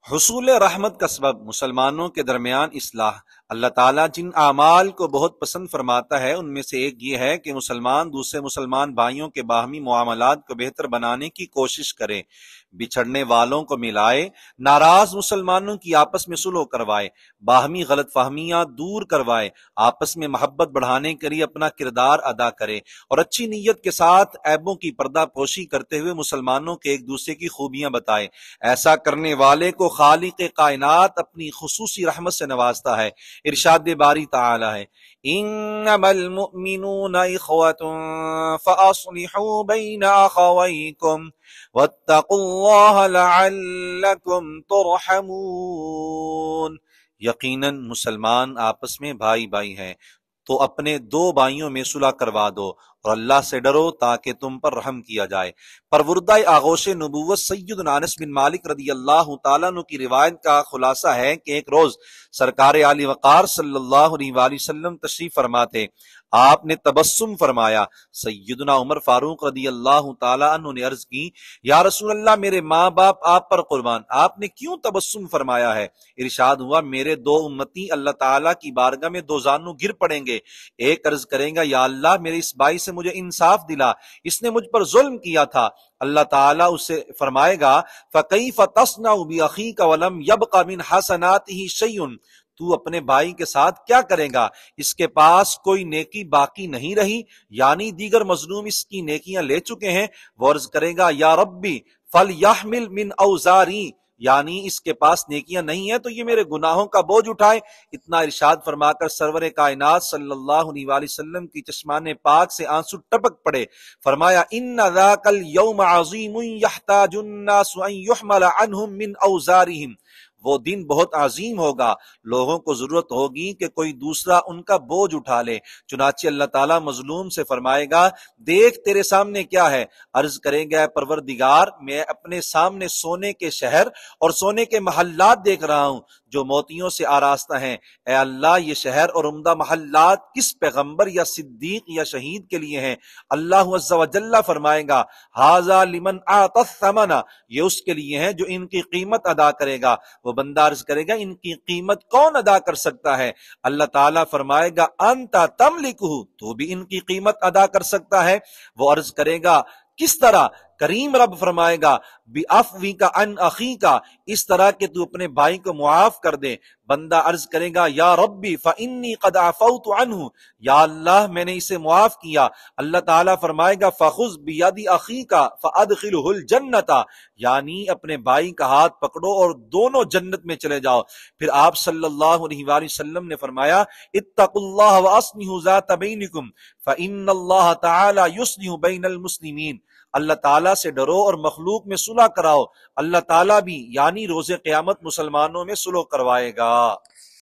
حصول رحمت کا سبب مسلمانوں کے درمیان اصلاح۔ اللہ تعالیٰ جن اعمال کو بہت پسند فرماتا ہے ان میں سے ایک یہ ہے کہ مسلمان دوسرے مسلمان بھائیوں کے باہمی معاملات کو بہتر بنانے کی کوشش کرے، بچھڑنے والوں کو ملائے، ناراض مسلمانوں کی آپس میں صلح کروائے، باہمی غلط فہمیاں دور کروائے، آپس میں محبت بڑھانے کے لیے اپنا کردار ادا کرے اور اچھی نیت کے ساتھ عیبوں کی پردہ پوشی کرتے ہوئے مسلمانوں کے ایک دوسرے کی خوبیاں بتائے۔ ایسا کرنے والے کو خالق کائنات اپنی خصوصی رحمت سے نوازتا ہے۔ ارشاد باری تعالی ہے، انما المؤمنون اخوة فاصلحوا بین اخویکم واتقوا اللہ لعلکم ترحمون۔ یقیناً مسلمان آپس میں بھائی بھائی ہیں، تو اپنے دو بھائیوں میں صلح کروا دو اور اللہ سے ڈرو تاکہ تم پر رحم کیا جائے۔ پروردہ آغوش نبوت سیدنا انس بن مالک رضی اللہ تعالیٰ عنہ کی روایت کا خلاصہ ہے کہ ایک روز سرکار عالی وقار صلی اللہ علیہ وآلہ وسلم تشریف فرماتے، آپ نے تبسم فرمایا۔ سیدنا عمر فاروق رضی اللہ تعالیٰ عنہ نے عرض کی، یا رسول اللہ، میرے ماں باپ آپ پر قربان، آپ نے کیوں تبسم فرمایا ہے؟ ارشاد ہوا، میرے دو امتی اللہ تعالیٰ کی بارگاہ میں دو زانو گر پڑیں گے، ایک عرض کریں گا، یا اللہ میرے اس بھائی سے مجھے انصاف دلا، اس نے مجھ پر ظلم کیا تھا۔ اللہ تعالیٰ اسے فرمائے گا، فَكَيْفَ تَصْنَعُ بِأَخِيكَ وَلَمْ يَبْقَ مِنْ حَسَنَاتِهِ شَيْءٌ، تو اپنے بھائی کے ساتھ کیا کرے گا، اس کے پاس کوئی نیکی باقی نہیں رہی، یعنی دیگر مظلوم اس کی نیکیاں لے چکے ہیں۔ وہ عرض کرے گا، یا ربی فَلْيَحْمِلْ مِنْ أَوْزَارِي، یعنی اس کے پاس نیکیاں نہیں ہیں تو یہ میرے گناہوں کا بوجھ اٹھائے۔ اتنا ارشاد فرما کر سرور کائنات صلی اللہ علیہ وآلہ وسلم کی چشمان پاک سے آنسو ٹپک پڑے۔ فرمایا، ان ذاک اليوم عظیم یحتاج الناس ان یحمل عنہم من اوزارہم، وہ دن بہت عظیم ہوگا، لوگوں کو ضرورت ہوگی کہ کوئی دوسرا ان کا بوجھ اٹھا لے۔ چنانچہ اللہ تعالیٰ مظلوم سے فرمائے گا، دیکھ تیرے سامنے کیا ہے؟ عرض کریں گے، اے پروردگار، میں اپنے سامنے سونے کے شہر اور سونے کے محلات دیکھ رہا ہوں جو موتیوں سے آراستہ ہیں۔ اے اللہ، یہ شہر اور عمدہ محلات کس پیغمبر یا صدیق یا شہید کے لیے ہیں؟ اللہ عز و جل فرمائے گا، ھذا لمن اعطى الثمن، یہ اس کے لیے ہیں جو ان کی قیمت ادا کرے گا۔ وہ بندہ عرض کرے گا، ان کی قیمت کون ادا کر سکتا ہے؟ اللہ تعالیٰ فرمائے گا، انت تملکہ، تو بھی ان کی قیمت ادا کر سکتا ہے۔ وہ عرض کرے گا، کس طرح؟ کریم رب فرمائے گا، بِعَفْوِكَ عَنْ أَخِيكَ، اس طرح کہ تو اپنے بھائی کو معاف کر دے۔ بندہ عرض کرے گا، یا ربی فإنی قد عفوت عنہ، یا اللہ میں نے اسے معاف کیا۔ اللہ تعالیٰ فرمائے گا، فخذ بید اخیک فادخلہ الجنۃ، یعنی اپنے بھائی کا ہاتھ پکڑو اور دونوں جنت میں چلے جاؤ۔ پھر آپ صلی اللہ علیہ وآلہ وسلم نے فرمایا، اتقوا اللہ واصلحوا ذات بینکم فإن اللہ تعالی یصلح بین المسلمین، اللہ تعالیٰ سے ڈرو اور مخلوق میں صلح کراؤ، اللہ تعالیٰ بھی یعنی روز قیامت مسلمانوں میں صلح کروائے گا۔